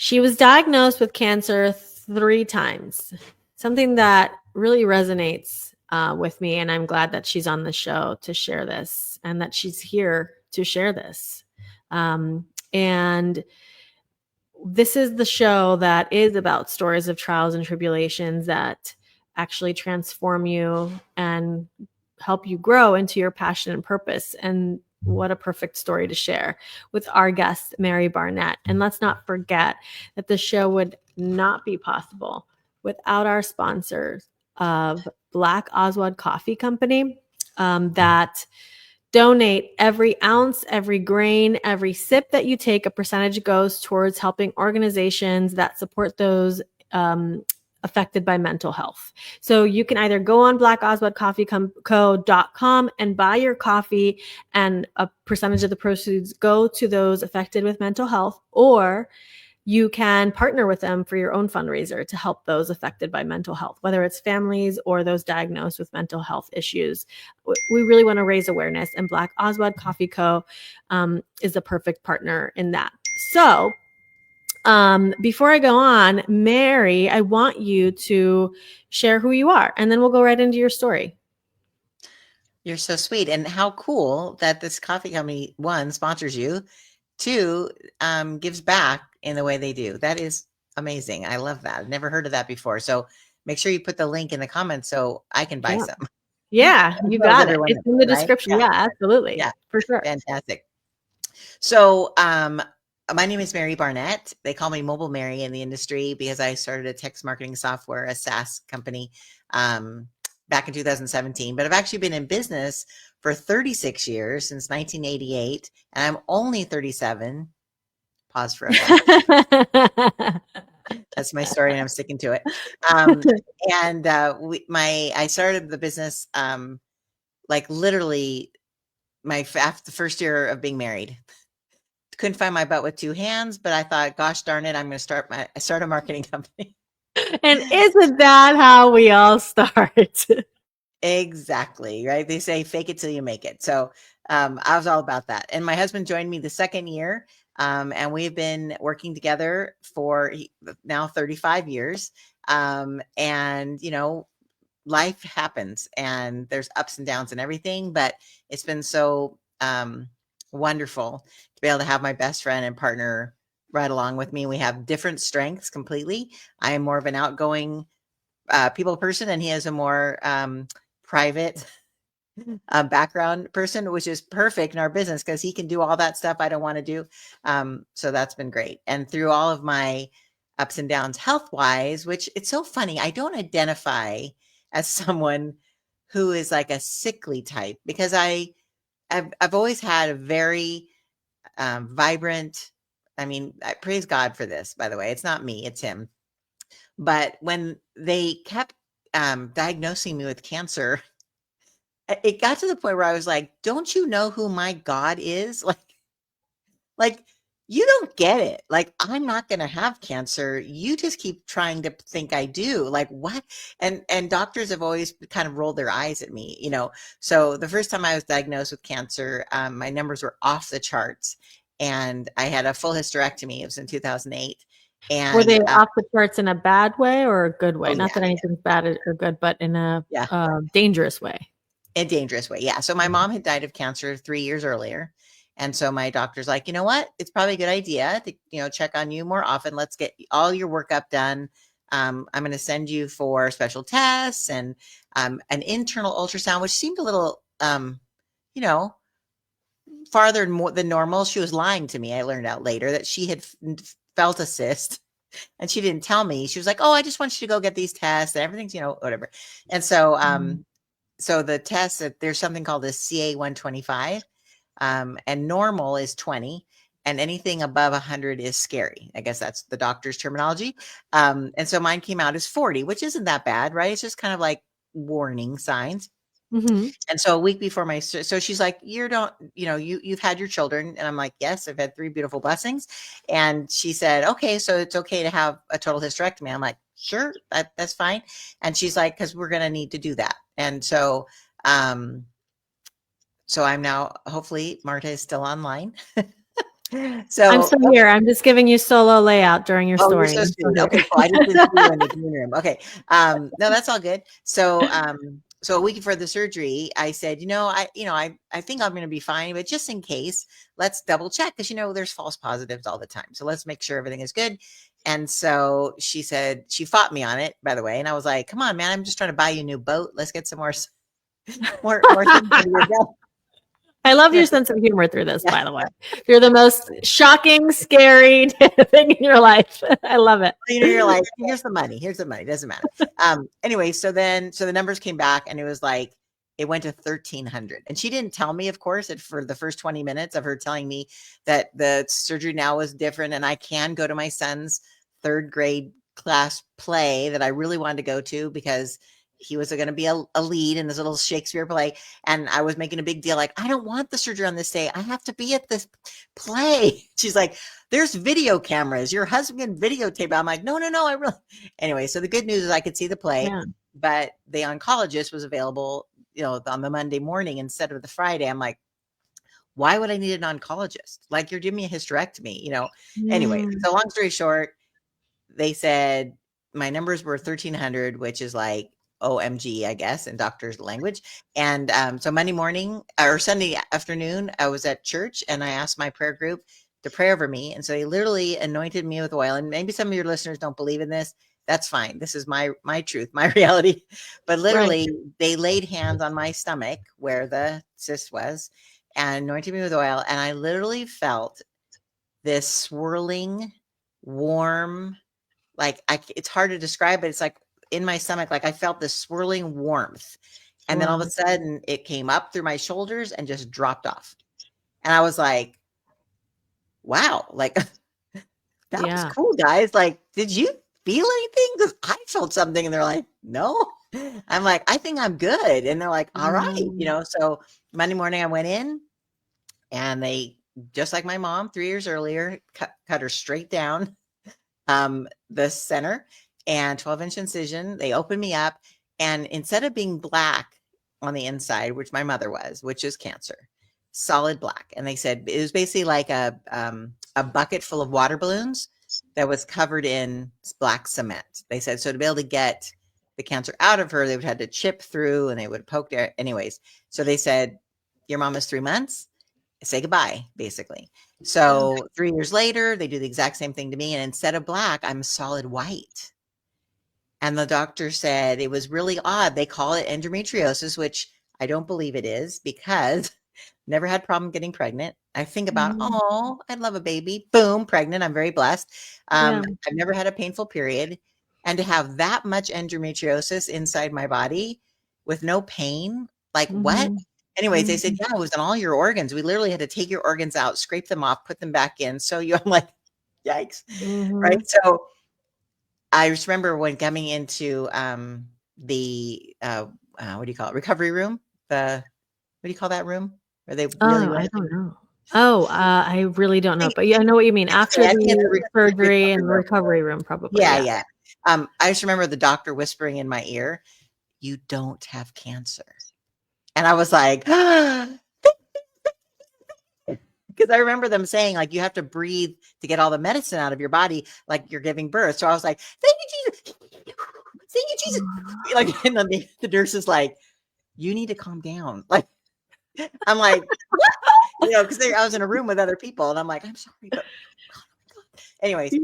She was diagnosed with cancer 3 times, something that really resonates with me. And I'm glad that she's on the show to share this and that she's here to share this. And this is the show that is about stories of trials and tribulations that actually transform you and help you grow into your passion and purpose. And what a perfect story to share with our guest, Mary Barnett. And let's not forget that the show would not be possible without our sponsors of Black Oswald Coffee Company that donate every ounce, every grain, every sip that you take. A percentage goes towards helping organizations that support those affected by mental health. So you can either go on blackoswaldcoffeeco.com and buy your coffee, and a percentage of the proceeds go to those affected with mental health, or you can partner with them for your own fundraiser to help those affected by mental health, whether it's families or those diagnosed with mental health issues. We really want to raise awareness, and Black Oswald Coffee Co. is the perfect partner in that. So before I go on, Mary, I want you to share who you are, and then we'll go right into your story. You're so sweet. And how cool that this coffee company, one, sponsors you, two, gives back in the way they do. That is amazing. I love that. I've never heard of that before. So make sure you put the link in the comments so I can buy some. Yeah, you got it. It's in the description. Right? Yeah, absolutely. Yeah, for sure. Fantastic. So my name is Mary Barnett. They call me Mobile Mary in the industry because I started a text marketing software, a SaaS company, back in 2017. But I've actually been in business for 36 years, since 1988, and I'm only 37. Pause for effect. That's my story, and I'm sticking to it. And I started the business like literally after the first year of being married. Couldn't find my butt with 2 hands, but I thought, gosh darn it, I'm going to start a marketing company. And isn't that how we all start? Exactly, right? They say fake it till you make it. So I was all about that. And my husband joined me the second year, and we've been working together for now 35 years. And, life happens and there's ups and downs and everything, but it's been so wonderful to be able to have my best friend and partner right along with me. We have different strengths completely. I am more of an outgoing people person, and he is a more private background person, which is perfect in our business because he can do all that stuff I don't want to do. So that's been great. And through all of my ups and downs health wise, which it's so funny, I don't identify as someone who is like a sickly type, because I've always had a very vibrant, I praise God for this, by the way. It's not me, it's him. But when they kept diagnosing me with cancer, it got to the point where I was like, don't you know who my God is? Like, you don't get it. Like, I'm not going to have cancer. You just keep trying to think I do. Like, what? And doctors have always kind of rolled their eyes at me, So the first time I was diagnosed with cancer, my numbers were off the charts, and I had a full hysterectomy. It was in 2008. And were they off the charts in a bad way or a good way? Oh, Not that anything's bad or good, but in a dangerous way. A dangerous way. Yeah. So my mom had died of cancer 3 years earlier. And so my doctor's like, you know what? It's probably a good idea to, check on you more often. Let's get all your workup done. I'm going to send you for special tests and an internal ultrasound, which seemed a little, farther than normal. She was lying to me. I learned out later that she had felt a cyst, and she didn't tell me. She was like, oh, I just want you to go get these tests and everything's, whatever. And so, so the test, there's something called a CA 125, and normal is 20, and anything above 100 is scary. I guess that's the doctor's terminology. And so mine came out as 40, which isn't that bad, right? It's just kind of like warning signs. Mm-hmm. And so a week before so she's like, you've had your children. And I'm like, yes, I've had 3 beautiful blessings. And she said, okay, so it's okay to have a total hysterectomy. I'm like, sure, that's fine. And she's like, because we're going to need to do that. And so, so I'm now, hopefully Marta is still online. I'm So, still here. I'm just giving you solo layout during your oh, you're story. so I'm still sweet. here. Okay, cool. I just didn't see you in the green room. Okay. No, that's all good. So, so a week before the surgery, I said, I think I'm going to be fine, but just in case, let's double check because there's false positives all the time. So let's make sure everything is good. And so she said she fought me on it, by the way, and I was like, "Come on, man! I'm just trying to buy you a new boat. Let's get some more things under your belt." I love You your know, sense of humor through this, yeah. by the way. You're the most shocking, scary thing in your life. I love it. You're like, here's the money. Here's the money. Doesn't matter. Anyway, so the numbers came back and it was like, it went to 1,300. And she didn't tell me, of course, for the first 20 minutes of her telling me that the surgery now was different and I can go to my son's third grade class play that I really wanted to go to because he was going to be a lead in this little Shakespeare play. And I was making a big deal, like, I don't want the surgery on this day. I have to be at this play. She's like, there's video cameras. Your husband can videotape. I'm like, no, I really. Anyway, so the good news is I could see the play, Yeah. but the oncologist was available, on the Monday morning instead of the Friday. I'm like, why would I need an oncologist? Like, you're giving me a hysterectomy. Anyway, Mm, so long story short, they said my numbers were 1,300, which is like OMG, I guess, in doctor's language. And so Monday morning or Sunday afternoon, I was at church and I asked my prayer group to pray over me. And so they literally anointed me with oil. And maybe some of your listeners don't believe in this. That's fine. This is my truth, my reality. But right. literally, they laid hands on my stomach where the cyst was and anointed me with oil. And I literally felt this swirling, warm, like it's hard to describe, but it's like in my stomach, like I felt this swirling warmth. And then all of Wow. a sudden it came up through my shoulders and just dropped off. And I was like, wow, like that was Yeah. cool, guys. Like, did you feel anything? Because I felt something. And they're like, no. I'm like, I think I'm good. And they're like, all right. Mm, So Monday morning I went in and they, just like my mom 3 years earlier, cut her straight down the center and 12-inch incision. They opened me up, and instead of being black on the inside, which my mother was, which is cancer, solid black. And they said it was basically like a bucket full of water balloons that was covered in black cement. They said so to be able to get the cancer out of her, they would have to chip through and they would poke there. Anyways, so they said, your mom is 3 months, say goodbye, basically. yeah. So 3 years later, they do the exact same thing to me. And instead of black, I'm solid white. And the doctor said it was really odd. They call it endometriosis, which I don't believe it is because never had problem getting pregnant. I think about, Mm, oh, I'd love a baby. Boom, pregnant. I'm very blessed. yeah. I've never had a painful period. And to have that much endometriosis inside my body with no pain, like what? Mm-hmm. Anyways, they said, Mm-hmm. yeah, it was in all your organs. We literally had to take your organs out, scrape them off, put them back in. So I'm like, yikes. Right. Mm-hmm. So I just remember when coming into the what do you call it? Recovery room. What do you call that room? Where they really Oh, want I to don't know. Oh, I really don't know, think, but yeah, I know what you mean. After I think it's a the surgery recovery and room. recovery room, probably. Yeah, Yeah. yeah. I just remember the doctor whispering in my ear, "You don't have cancer," and I was like, because I remember them saying like you have to breathe to get all the medicine out of your body, like you're giving birth. So I was like, "Thank you, Jesus! Thank you, Jesus!" Like, and then the nurse is like, "You need to calm down." Like, I'm like, "What?" Because I was in a room with other people, and I'm like, "I'm sorry, but." Anyways,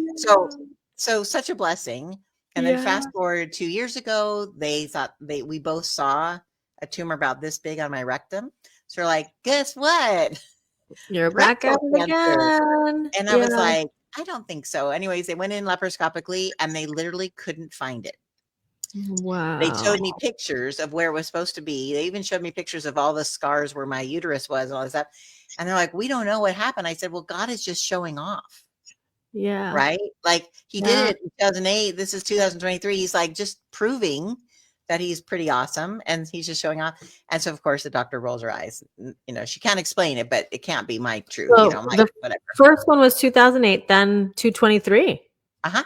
so such a blessing. And then Yeah. fast forward 2 years ago, they thought we both saw a tumor about this big on my rectum. So we're like, guess what? You're back at Rectal it cancer. again. And I Yeah. was like, I don't think so. Anyways, they went in laparoscopically and they literally couldn't find it. They showed me Wow. pictures of where it was supposed to be. They even showed me pictures of all the scars where my uterus was and all this stuff. And they're like, we don't know what happened. I said, well, God is just showing off. Yeah. Right? Like he did Yeah. it in 2008. This is 2023. He's like just proving that he's pretty awesome and he's just showing off. And so of course the doctor rolls her eyes. She can't explain it, but it can't be my truth, So my the whatever. first one was 2008, then 223. Uh-huh.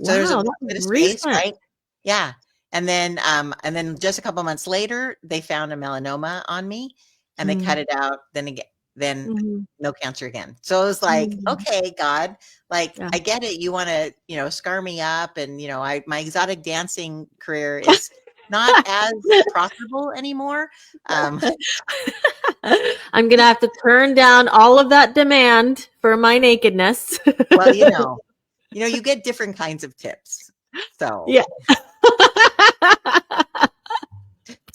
So there's a Wow, that was bit of space, recent. right? Yeah. And then just a couple months later, they found a melanoma on me and they Mm. cut it out. Then again, then Mhm. no cancer again. So it was like, Mhm. okay, God, like Yeah. I get it. You want to, scar me up, and my exotic dancing career is not as profitable anymore. Um, I'm gonna have to turn down all of that demand for my nakedness. well, you get different kinds of tips. So Yeah.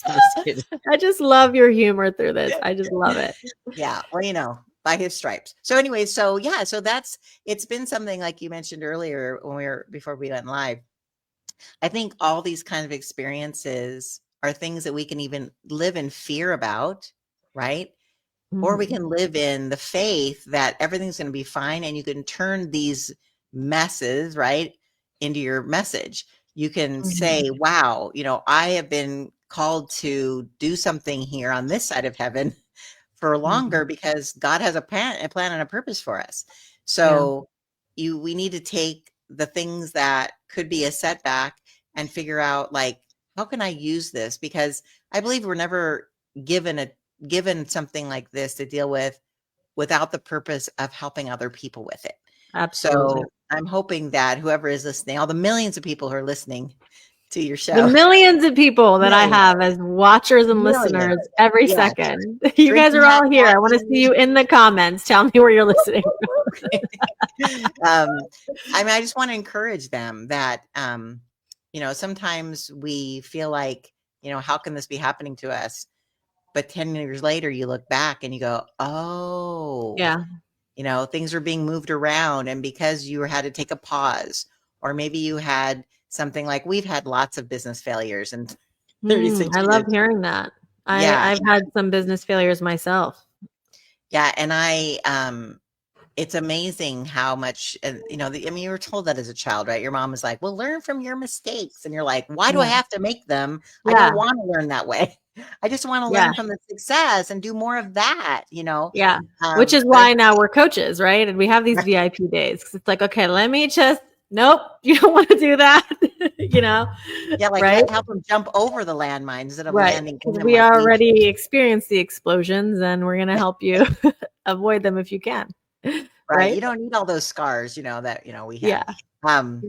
just kidding. I just love your humor through this. I just love it. Yeah. Well, by his stripes. So anyway, so yeah, so it's been something like you mentioned earlier before we went live. I think all these kind of experiences are things that we can even live in fear about, right? Or we Mhm. can live in the faith that everything's going to be fine, and you can turn these messes, right, into your message. You can Mhm. say, wow, I have been called to do something here on this side of heaven for Mhm. longer because God has a plan and a purpose for us. Yeah, So we need to take the things that could be a setback and figure out, like, how can I use this? Because I believe we're never given something like this to deal with without the purpose of helping other people with it. absolutely. So I'm hoping that whoever is listening, all the millions of people who are listening to your The show, millions of people that I millions, have as watchers and millions, listeners every yes, second. You guys drinking are that all here. I want to see coffee. you in the comments. Tell me where you're listening. um, I just want to encourage them that, sometimes we feel like, how can this be happening to us? But 10 years later, you look back and you go, oh, Yeah. things are being moved around. And because you had to take a pause, or maybe you had something, like we've had lots of business failures in 36 I love years. hearing that. Yeah. I've had some business failures myself. Yeah. And it's amazing how much, you were told that as a child, right? Your mom was like, well, learn from your mistakes. And you're like, why do I Yeah. have to make them? I don't Yeah. want to learn that way. I just want to Yeah. learn from the success and do more of that. Yeah. Which is But why now we're coaches, right? And we have these VIP days. 'Cause it's like, okay, let me just, nope, you don't want to do that, you know? yeah, like Right? help them jump over the landmine instead of Right. landing in Because them we like we. already experienced the explosions and we're going to help you avoid them if you can. Right. Right? You don't need all those scars, that, we Yeah. had.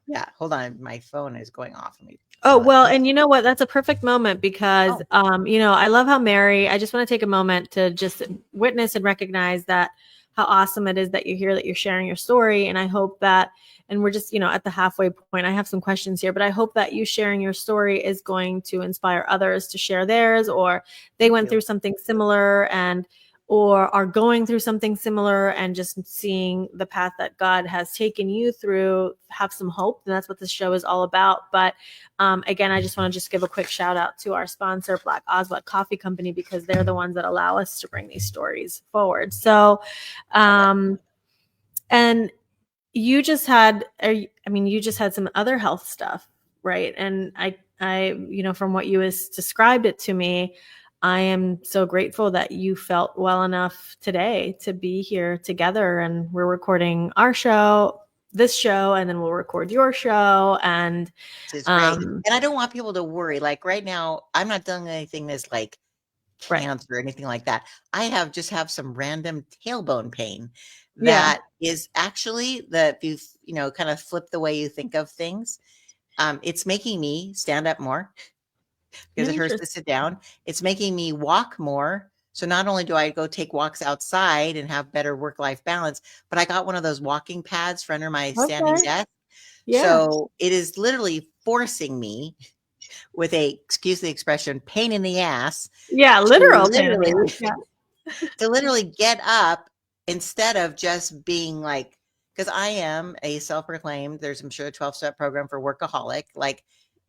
Yeah. Hold on. My phone is going off. Let me Oh, silence well, this. and you know what? That's a perfect moment because, Oh, I love how Mary, I just want to take a moment to just witness and recognize that how awesome it is that you're here, that you're sharing your story. And I hope that, and we're just, at the halfway point, I have some questions here, but I hope that you sharing your story is going to inspire others to share theirs, or they thank went you. through something similar or are going through something similar, and just seeing the path that God has taken you through, have some hope. And that's what this show is all about. But again, I just want to just give a quick shout out to our sponsor, Black Oswald Coffee Company, because they're the ones that allow us to bring these stories forward. So, Love it. and you just had, you just had some other health stuff, right? And from what you has described it to me, I am so grateful that you felt well enough today to be here together, and we're recording this show, and then we'll record your show. And This is great. um, And I don't want people to worry. Like right now, I'm not doing anything that's like right. cancer or anything like that. I just have some random tailbone pain Yeah. that is actually that if kind of flip the way you think of things. It's making me stand up more because it hurts to Interesting. sit down. It's making me walk more. So not only do I go take walks outside and have better work-life balance, but I got one of those walking pads for under my standing Okay. desk. Yeah. So it is literally forcing me, with excuse the expression, pain in the ass, Yeah. to Literal pain in the literally ass. Yeah. to literally get up instead of just being like, because I am a self-proclaimed, I'm sure a 12-step program for workaholic. Like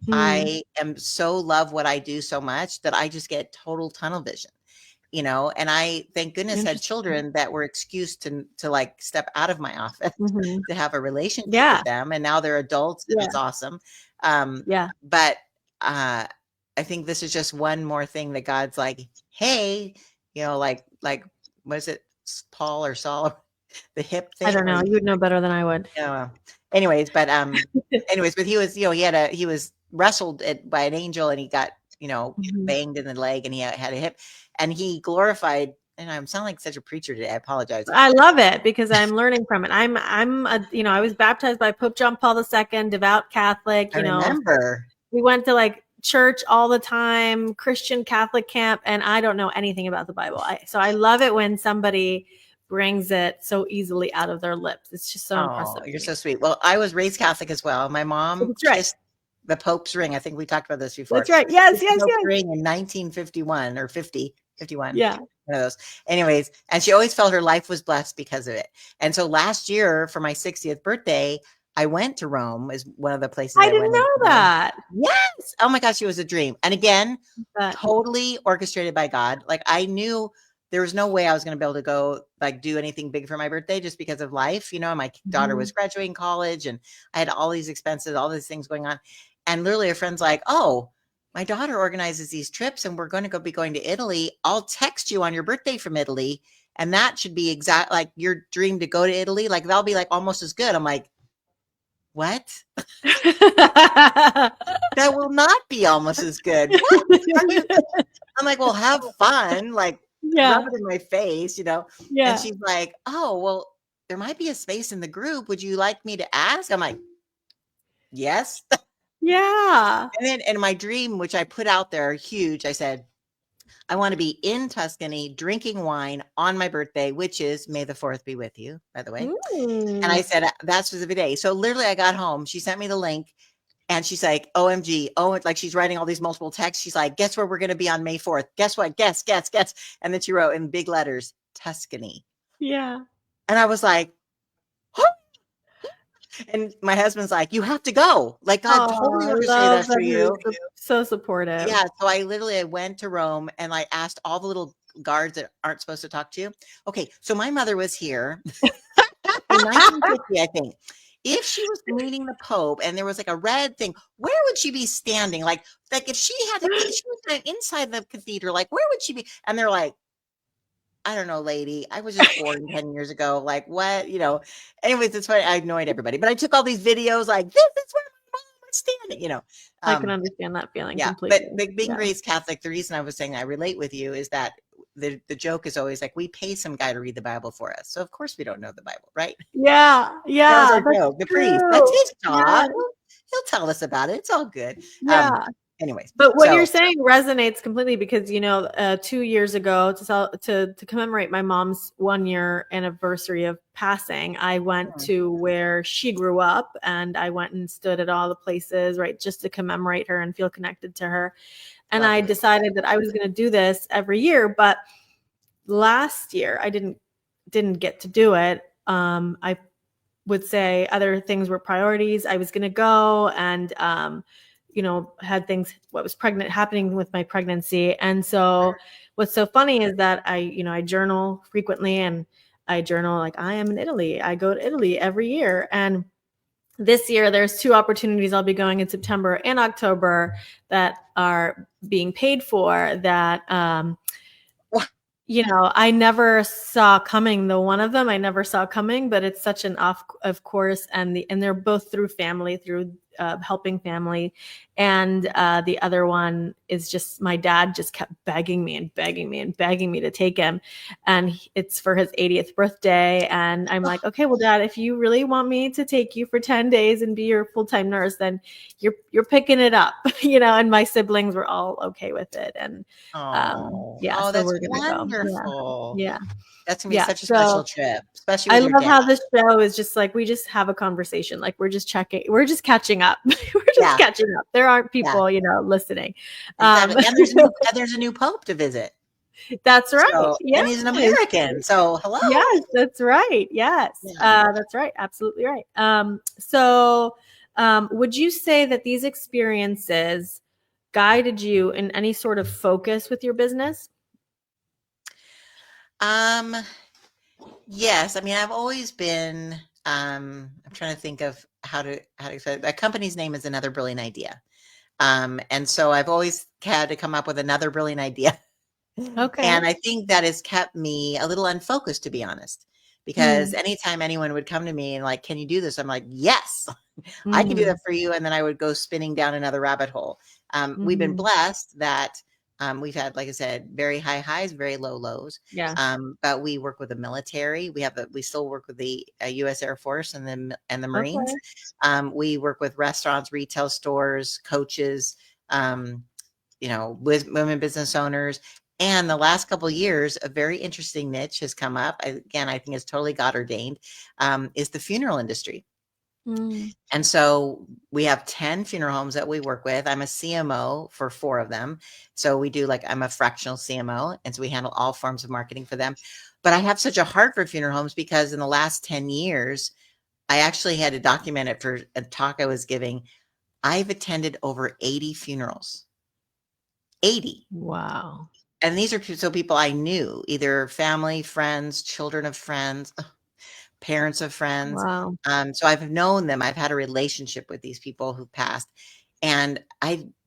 Hmm. I am so love what I do so much that I just get total tunnel vision. And I, thank goodness, had Interesting. children that were excused to like step out of my office Hmm. to have a relationship Yeah. with them. And now they're adults and Yeah. it's awesome. Um, Yeah. but I think this is just one more thing that God's like, hey, like what is it, Paul or Saul, the hip I thing don't where know. you, You would know better than I would. uh, anyways, but he was, he was wrestled by an angel, and he got, Mhm. banged in the leg, and he had a hip, and he glorified and I sound like such a preacher today. I apologize. I love it because I'm learning from it. I was baptized by Pope John Paul II, devout Catholic, I remember. we went to like church all the time, Christian Catholic camp, and I don't know anything about the Bible. So I love it when somebody brings it so easily out of their lips. It's just so Oh, impressive to you're me. so sweet. Well, I was raised Catholic as well. My mom That's right. kissed the Pope's ring. I think we talked about this before. That's right. She Yes, kissed yes, the Pope's yes. ring in 1951 or 51. Yeah. One of those. Anyways, and she always felt her life was blessed because of it. And so last year for my 60th birthday, I went to Rome, is one of the places I I didn't went in. know that. Yes. Oh my gosh, it was a dream. And again, But totally orchestrated by God. Like I knew there was no way I was going to be able to go like do anything big for my birthday just because of life. You know, my daughter was graduating college and I had all these expenses, all these things going on. And literally a friend's like, oh, my daughter organizes these trips and we're going to be going to Italy. I'll text you on your birthday from Italy. And that should be exact like your dream to go to Italy. Like that'll be like almost as good. I'm like, what? That will not be almost as good. What? I'm like, well, have fun. Like, yeah. rub it in my face, you know? And Yeah. she's like, oh, well, there might be a space in the group. Would you like me to ask? I'm like, yes. Yeah. And then in my dream, which I put out there huge, I said, I want to be in Tuscany drinking wine on my birthday, which is May the 4th be with you, by the way. And I said, that's specific day. So literally I got home. She sent me the link and she's like, OMG. Oh, like she's writing all these multiple texts. She's like, guess where we're going to be on May 4th? Guess what? Guess. And then she wrote in big letters, Tuscany. Yeah. And I was like, oh. And my husband's like, you have to go. Like God totally I orchestrated love that for that you. he's so supportive. Yeah. So I went to Rome and I asked all the little guards that aren't supposed to talk to you. Okay. So my mother was here in 1950, I think. If she was meeting the Pope and there was like a red thing, where would she be standing? Like if she had to, if she was kind of inside the cathedral, like where would she be? And they're like, I don't know, lady. I was just born 10 years ago. Like what? You know. Anyways, it's funny. I annoyed everybody, but I took all these videos. Like this is where my mom was standing. You know. I can understand that feeling Yeah, completely. but being Yeah. raised Catholic, the reason I was saying I relate with you is that the joke is always like we pay some guy to read the Bible for us, so of course we don't know the Bible, right? Yeah. That was Yeah. our joke. The priest, that's True. his job. Yeah. He'll tell us about it. It's all good. Yeah. Anyways, But what you're so saying resonates completely because 2 years ago to commemorate my mom's 1 year anniversary of passing, I went to where she grew up and I went and stood at all the places, right, just to commemorate her and feel connected to her. And I lovely. decided that I was going to do this every year, but last year I didn't get to do it. I would say other things were priorities. I was going to go and had things what was pregnant happening with my pregnancy. And so what's so funny is that I journal frequently and I journal like I am in Italy. I go to Italy every year. And this year there's 2 opportunities. I'll be going in September and October that are being paid for that I never saw coming. The one of them I never saw coming, but it's such an off of course, and they're both through family, through helping family, and the other one is just my dad just kept begging me to take him, and it's for his 80th birthday, and I'm like, okay, well, Dad, if you really want me to take you for 10 days and be your full-time nurse, then you're picking it up, and my siblings were all okay with it, and so that's we're gonna wonderful. go. Yeah. That's gonna be such a special trip, especially I with your love dad. how this show is just like we just have a conversation, like we're just catching up. We're just catching up. There aren't people, listening. Exactly. And there's a new pope to visit. That's right. So, yes. And he's an American. So hello. Yes, that's right. Yes. That's right. Absolutely right. Would you say that these experiences guided you in any sort of focus with your business? Yes. I mean, I've always been, I'm trying to think of how to say it. A company's name is Another Brilliant Idea. And so I've always had to come up with another brilliant idea. Okay. And I think that has kept me a little unfocused, to be honest, because anytime anyone would come to me and like, can you do this? I'm like, yes, I can do that for you. And then I would go spinning down another rabbit hole. We've been blessed that We've had, like I said, very high highs, very low lows. Yeah. But we work with the military. We still work with the U.S. Air Force and the Marines. Okay. We work with restaurants, retail stores, coaches, um, with women business owners. And the last couple of years, a very interesting niche has come up. Again, I think it's totally God ordained, is the funeral industry. Mm. And so we have 10 funeral homes that we work with. I'm a CMO for 4 of them. So I'm a fractional CMO. And so we handle all forms of marketing for them. But I have such a heart for funeral homes because in the last 10 years, I actually had to document it for a talk I was giving. I've attended over 80 funerals. 80. Wow. And these are people I knew, either family, friends, children of friends, parents of friends. Wow. So I've known them. I've had a relationship with these people who passed. And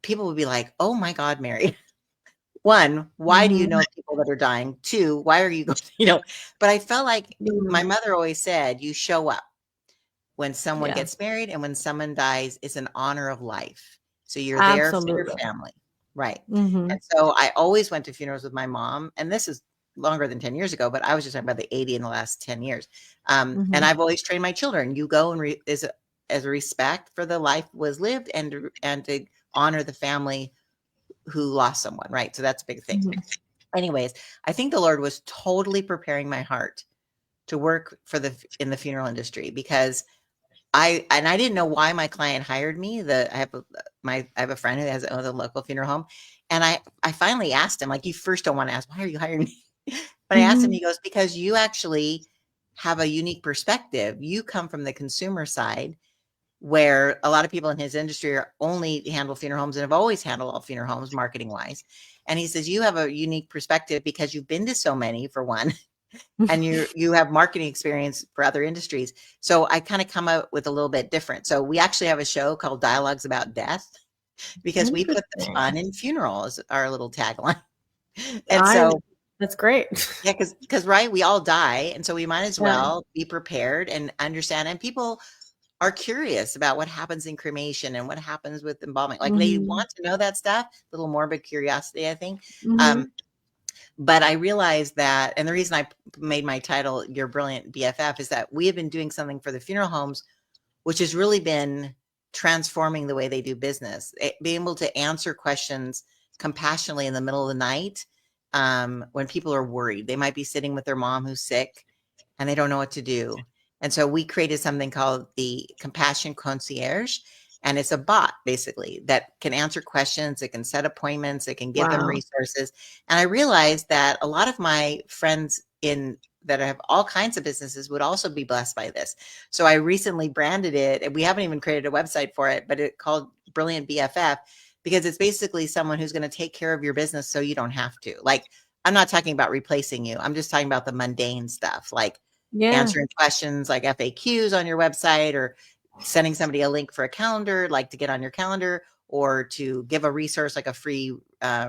people would be like, "Oh my God, Mary." One, why do you Mhm. know people that are dying? Two, why are you going, but I felt like my Mm. mother always said, you show up when someone Yeah. gets married and when someone dies, it's an honor of life. So you're there for your Absolutely. family. Right. Mhm. And so I always went to funerals with my mom. And this is longer than 10 years ago, but I was just talking about the 80 in the last 10 years. And Mhm. I've always trained my children. You go and as a respect for the life was lived and to honor the family who lost someone. Right. So that's a big thing. Mhm. Anyways, I think the Lord was totally preparing my heart to work in the funeral industry because I didn't know why my client hired me. I have a friend who owns a local funeral home, and I finally asked him, like, you first don't want to ask, why are you hiring me? But I asked him, Mhm. he goes, because you actually have a unique perspective. You come from the consumer side, where a lot of people in his industry are only handle funeral homes and have always handled all funeral homes marketing wise. And he says, you have a unique perspective because you've been to so many, for one, and you have marketing experience for other industries. So I kind of come up with a little bit different. So we actually have a show called Dialogues About Death because we put the Interesting. fun in funerals, our little tagline. And I so That's great. yeah, because right, we all die, and so we might as Yeah. well be prepared and understand. And people are curious about what happens in cremation and what happens with embalming. Like they Mhm. want to know that stuff. Little morbid curiosity, I think. Um, Mhm. But I realized that, and the reason I made my title Your Brilliant BFF is that we have been doing something for the funeral homes, which has really been transforming the way they do business. Being able to answer questions compassionately in the middle of the night when people are worried. They might be sitting with their mom who's sick and they don't know what to do. And so we created something called the Compassion Concierge. And it's a bot basically that can answer questions, it can set appointments, it can give them Wow. resources. And I realized that a lot of my friends in that have all kinds of businesses would also be blessed by this. So I recently branded it, and we haven't even created a website for it, but it's called Brilliant BFF because it's basically someone who's going to take care of your business so you don't have to. Like, I'm not talking about replacing you. I'm just talking about the mundane stuff, like Yeah. answering questions like FAQs on your website or sending somebody a link for a calendar, like to get on your calendar, or to give a resource like a free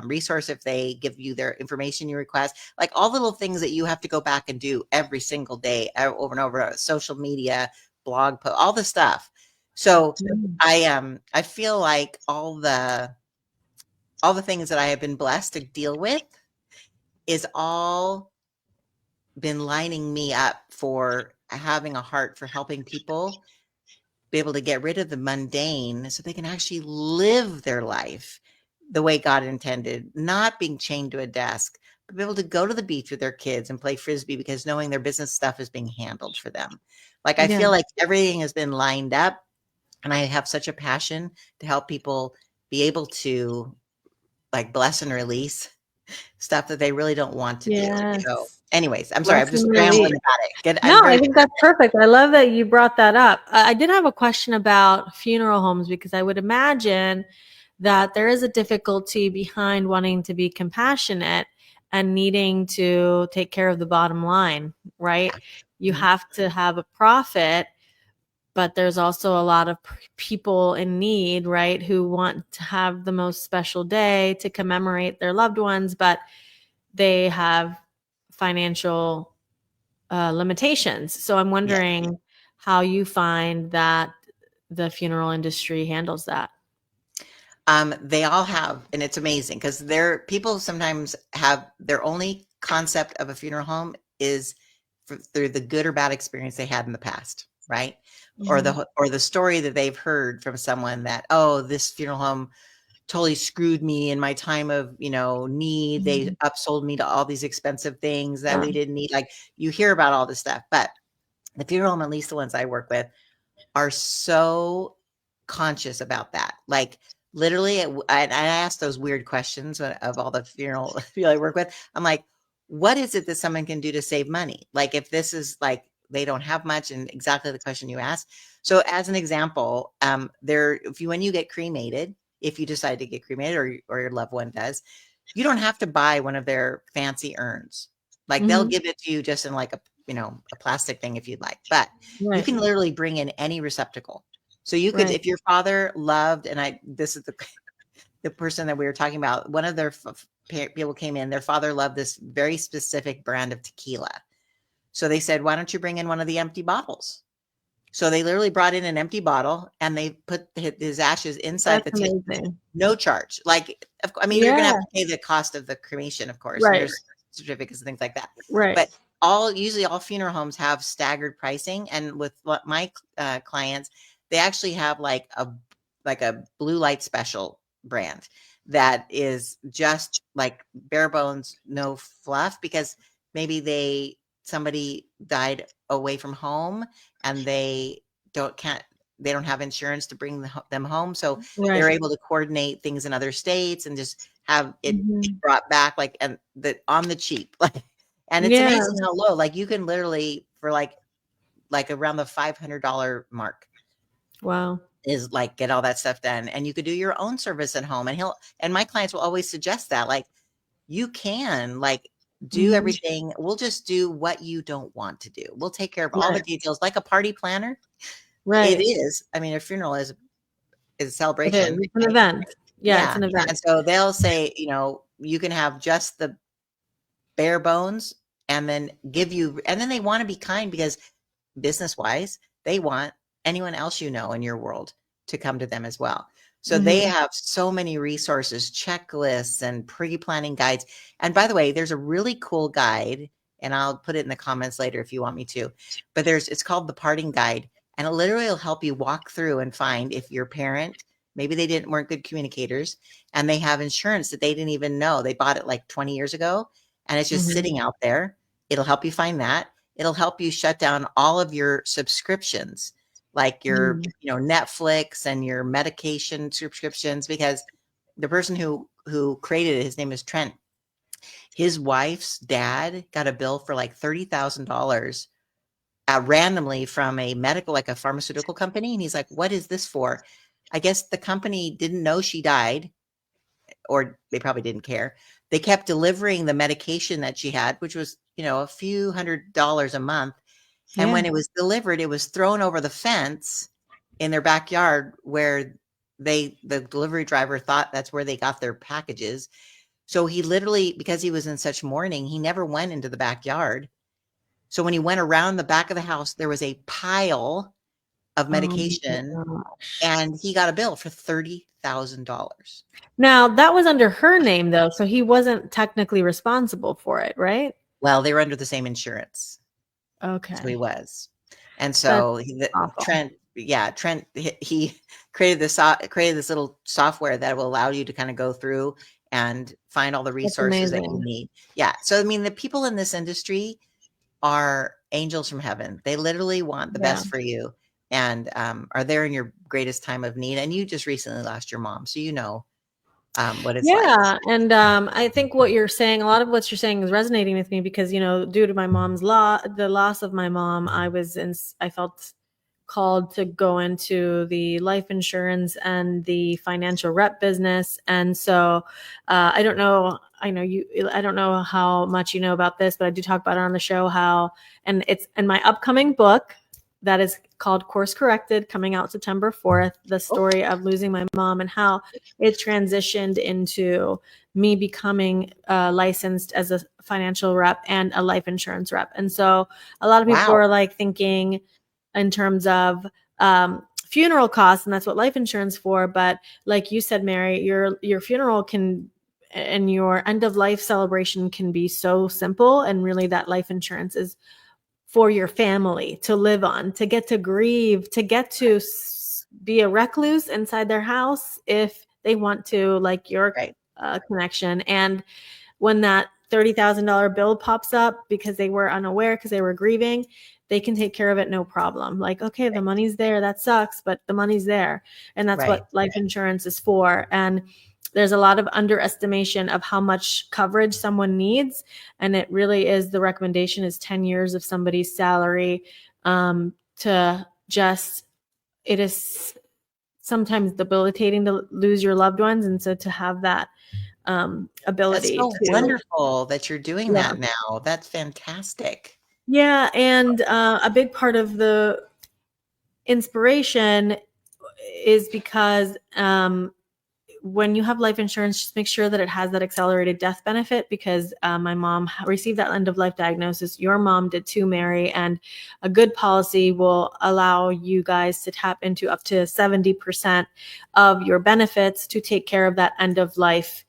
resource if they give you their information you request, like all the little things that you have to go back and do every single day over and over, social media, blog post, all the stuff. So Mm. I feel like all the things that I have been blessed to deal with is all been lining me up for having a heart for helping people be able to get rid of the mundane so they can actually live their life the way God intended, not being chained to a desk, but be able to go to the beach with their kids and play frisbee because knowing their business stuff is being handled for them. Like I Yeah. feel like everything has been lined up, and I have such a passion to help people be able to like bless and release stuff that they really don't want to do. So, Yes. anyways, I'm sorry, I'm Lesson just relief. rambling about it. I'm No, I very think that's perfect. I love that you brought that up. I did have a question about funeral homes because I would imagine that there is a difficulty behind wanting to be compassionate and needing to take care of the bottom line, right? You mhm, have to have a profit, but there's also a lot of people in need, right, who want to have the most special day to commemorate their loved ones, but they have financial limitations. So I'm yes. wondering how you find that the funeral industry handles that. They all have, and it's amazing because people sometimes have their only concept of a funeral home is through the good or bad experience they had in the past, right? Or Mhm. the story that they've heard from someone that, oh, this funeral home totally screwed me in my time of, need. They Mhm. upsold me to all these expensive things that Yeah. we didn't need. Like, you hear about all this stuff, but the funeral home, at least the ones I work with, are so conscious about that. Like, literally, I ask those weird questions of all the funeral people I work with. I'm like, what is it that someone can do to save money? Like, if this is like they don't have much, and exactly the question you asked. So, as an example, when you get cremated, if you decide to get cremated, or your loved one does, you don't have to buy one of their fancy urns. Like, they'll Mhm. give it to you just in like a plastic thing if you'd like, but you Right. can literally bring in any receptacle. So you could, Right. if your father loved, this is the person that we were talking about, one of their people came in, their father loved this very specific brand of tequila. So they said, why don't you bring in one of the empty bottles? So they literally brought in an empty bottle and they put his ashes inside That's the tank, amazing. no charge. Like, I mean, you're going to have Yeah. to pay the cost of the cremation, of course, and Right. there's certificates and things like that. Right. But usually all funeral homes have staggered pricing. And with my clients, they actually have like a blue light special brand that is just like bare bones, no fluff, because maybe somebody died away from home and can't they don't have insurance to bring them home, so they're Right. able to coordinate things in other states and just have it Mhm. brought back, like, and on the cheap, like, and it's Yeah. amazing how low, like, you can literally for like around the $500 mark Wow. is like get all that stuff done, and you could do your own service at home, and my clients will always suggest that, like, you can, like, do Mhm. everything. We'll just do what you don't want to do. We'll take care of all the Right. details, like a party planner. It Right. is. I mean, a funeral is a It is. celebration, It's an right? event. Yeah, it's Yeah, an event. and so they'll say, you can have just the bare bones, and then they wanna be kind because business-wise, they want anyone else in your world to come to them as well. So they Mhm. have so many resources, checklists, and pre-planning guides. And by the way, there's a really cool guide, and I'll put it in the comments later if you want me to. But it's called the Parting Guide, and it literally will help you walk through and find if your parent, maybe weren't good communicators, and they have insurance that they didn't even know. They bought it like 20 years ago, and it's just Mhm. sitting out there. It'll help you find that. It'll help you shut down all of your subscriptions, like your, Mhm. Netflix and your medication subscriptions, because the person who created it, his name is Trent. His wife's dad got a bill for like $30,000 randomly from like a pharmaceutical company, and he's like, "What is this for?" I guess the company didn't know she died, or they probably didn't care. They kept delivering the medication that she had, which was, a few $100 a month. And when Yeah. it was delivered, it was thrown over the fence in their backyard where the delivery driver thought that's where they got their packages. So he literally, because he was in such mourning, he never went into the backyard. So when he went around the back of the house, there was a pile of Oh my medication, gosh. and he got a bill for $30,000. Now, that was under her name though, so he wasn't technically responsible for it, right? Well, they were under the same insurance. So he Okay. was. And That's so awful. Trent, he created this little software that will allow you to kind of go through and find all the That's resources that you amazing. need. Yeah. So, I mean, the people in this industry are angels from heaven. They literally want the Yeah. best for you, and are there in your greatest time of need. And you just recently lost your mom. So, what it's like. Yeah, and I think what you're saying, a lot of what you're saying is resonating with me because due to my mom's the loss of my mom, I felt called to go into the life insurance and the financial rep business, and so I don't know. I know you. I don't know how much you know about this, but I do talk about it on the show. And it's in my upcoming book that is called Course Corrected, coming out September 4th. The Oh, story of losing my mom and how it transitioned into me becoming licensed as a financial rep and a life insurance rep. And so a lot of people wow. are like thinking in terms of funeral costs, and that's what life insurance for. But like you said, Mary, your funeral can and your end of life celebration can be so simple, and really that life insurance is for your family to live on, to get to grieve, to get to be a recluse inside their house if they want to, like your Right. connection. And when that $30,000 bill pops up because they were unaware, because they were grieving, they can take care of it no problem. Like, okay, the money's there. That sucks, but the money's there. And that's Right. what life insurance is for. And there's a lot of underestimation of how much coverage someone needs. And it really is, the recommendation is 10 years of somebody's salary, to just, it is sometimes debilitating to lose your loved ones. And so to have that That's ability so to, wonderful that you're doing yeah. that now. That's fantastic. Yeah. And a big part of the inspiration is because when you have life insurance, just make sure that it has that accelerated death benefit, because my mom received that end of life diagnosis. Your mom did too, Mary. And a good policy will allow you guys to tap into up to 70% of your benefits to take care of that end of life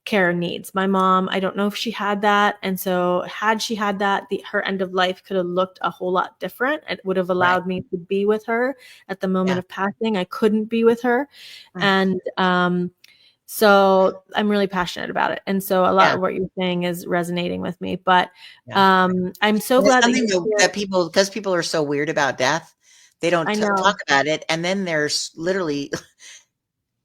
care needs. My mom, I don't know if she had that. And so had she had that, her end of life could have looked a whole lot different. It would have Right. allowed me to be with her at the moment Yeah. of passing. I couldn't be with her. And so I'm really passionate about it. And so a lot of what you're saying is resonating with me. But I'm so And it's glad that something you that people, because people are so weird about death, they don't I know. talk about it. And then there's literally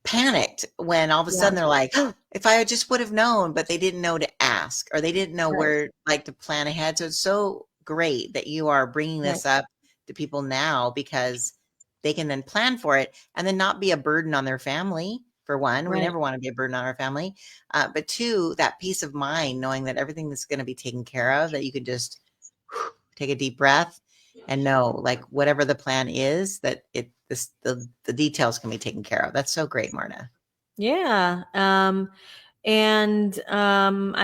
panicked when all of a Yeah. sudden they're like, oh, if I just would have known, but they didn't know to ask, or they didn't know Right. where, like, to plan ahead. So it's so great that you are bringing this up to people now, because they can then plan for it and then not be a burden on their family. For one, we Right. never want to be a burden on our family. But two, that peace of mind, knowing that everything is going to be taken care of, that you could just take a deep breath and know, like, whatever the plan is, that the details can be taken care of. That's so great, Marta. Yeah. I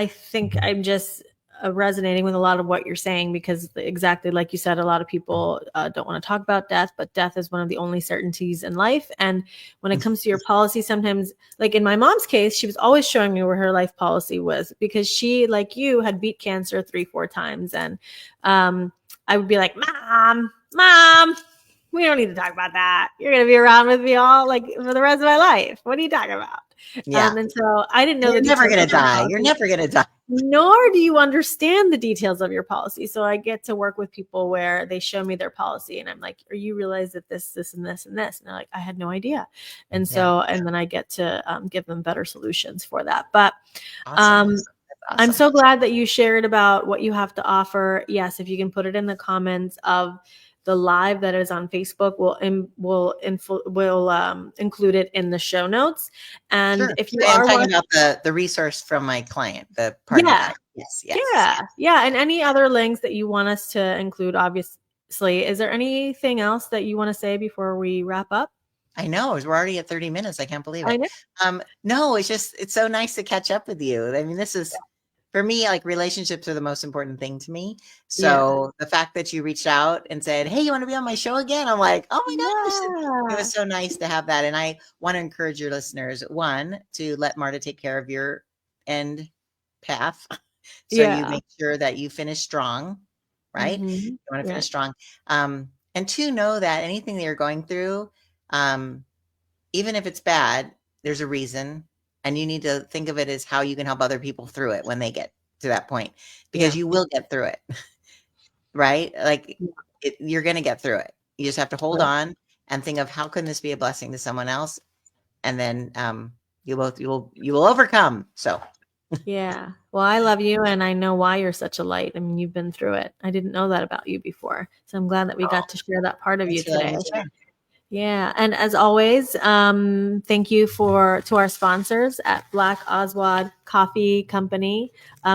think I'm just resonating with a lot of what you're saying, because exactly like you said, a lot of people don't want to talk about death, but death is one of the only certainties in life. And when it comes to your policy, sometimes, like in my mom's case, she was always showing me where her life policy was, because she, like you, had beat cancer 3-4 times. And I would be like, mom, we don't need to talk about that. You're going to be around with me all, like, for the rest of my life. What are you talking about? Yeah. And so I didn't know You're the never details going of to your die. You're policy, never going to die. nor do you understand the details of your policy. So I get to work with people where they show me their policy, and I'm like, "Are you realize that this, and this, and this?" And they're like, "I had no idea." And so, and then I get to give them better solutions for that. But Awesome. I'm so glad that you shared about what you have to offer. Yes, if you can put it in the comments of the live that is on Facebook, we'll include it in the show notes. And Sure. if you I'm are talking about the resource from my client, the party client. Yes. Yeah, and any other links that you want us to include, obviously. Is there anything else that you want to say before we wrap up? I know, we're already at 30 minutes. I can't believe I it. know. No, it's so nice to catch up with you. I mean, this is, for me, like, relationships are the most important thing to me. So the fact that you reached out and said, hey, you want to be on my show again? I'm like, oh my gosh, it was so nice to have that. And I want to encourage your listeners, one, to let Marta take care of your end path. So you make sure that you finish strong, right? You want to finish strong. And two, know that anything that you're going through, even if it's bad, there's a reason. And you need to think of it as how you can help other people through it when they get to that point, because you will get through it, right? Like, you're going to get through it. You just have to hold on and think of, how can this be a blessing to someone else? And then you will overcome. So Yeah. Well, I love you, and I know why you're such a light. I mean, you've been through it. I didn't know that about you before. So I'm glad that we got to share that part of you thanks for letting today. me share. Yeah. And as always, thank you to our sponsors at Black Oswald Coffee Company.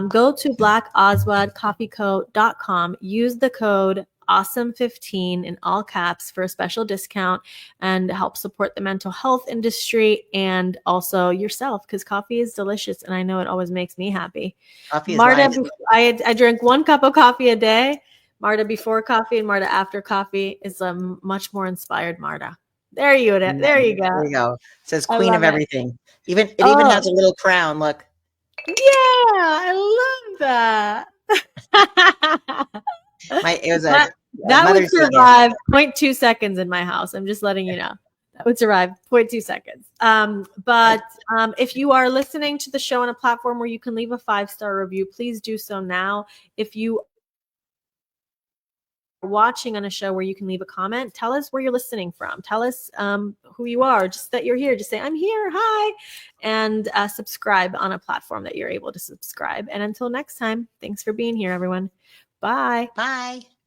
Go to blackoswaldcoffeeco.com. Use the code awesome15 in all caps for a special discount, and help support the mental health industry and also yourself, because coffee is delicious, and I know it always makes me happy. Coffee is Marta, life. I drink 1 cup of coffee a day, Marta before coffee and Marta after coffee is a much more inspired Marta. There you go. There you go. There you go. It says I queen of love it. everything. It even Oh, has a little crown. Look. yeah, I love that. It was that, a that would Mother's Day gift. survive 0.2 seconds in my house. I'm just letting you know. That would survive 0.2 seconds. But if you are listening to the show on a platform where you can leave a 5-star review, please do so now. If you are watching on a show where you can leave a comment, tell us where you're listening from. Tell us who you are, just that you're here. Just say, I'm here. Hi. And subscribe on a platform that you're able to subscribe. And until next time, thanks for being here, everyone. Bye. Bye.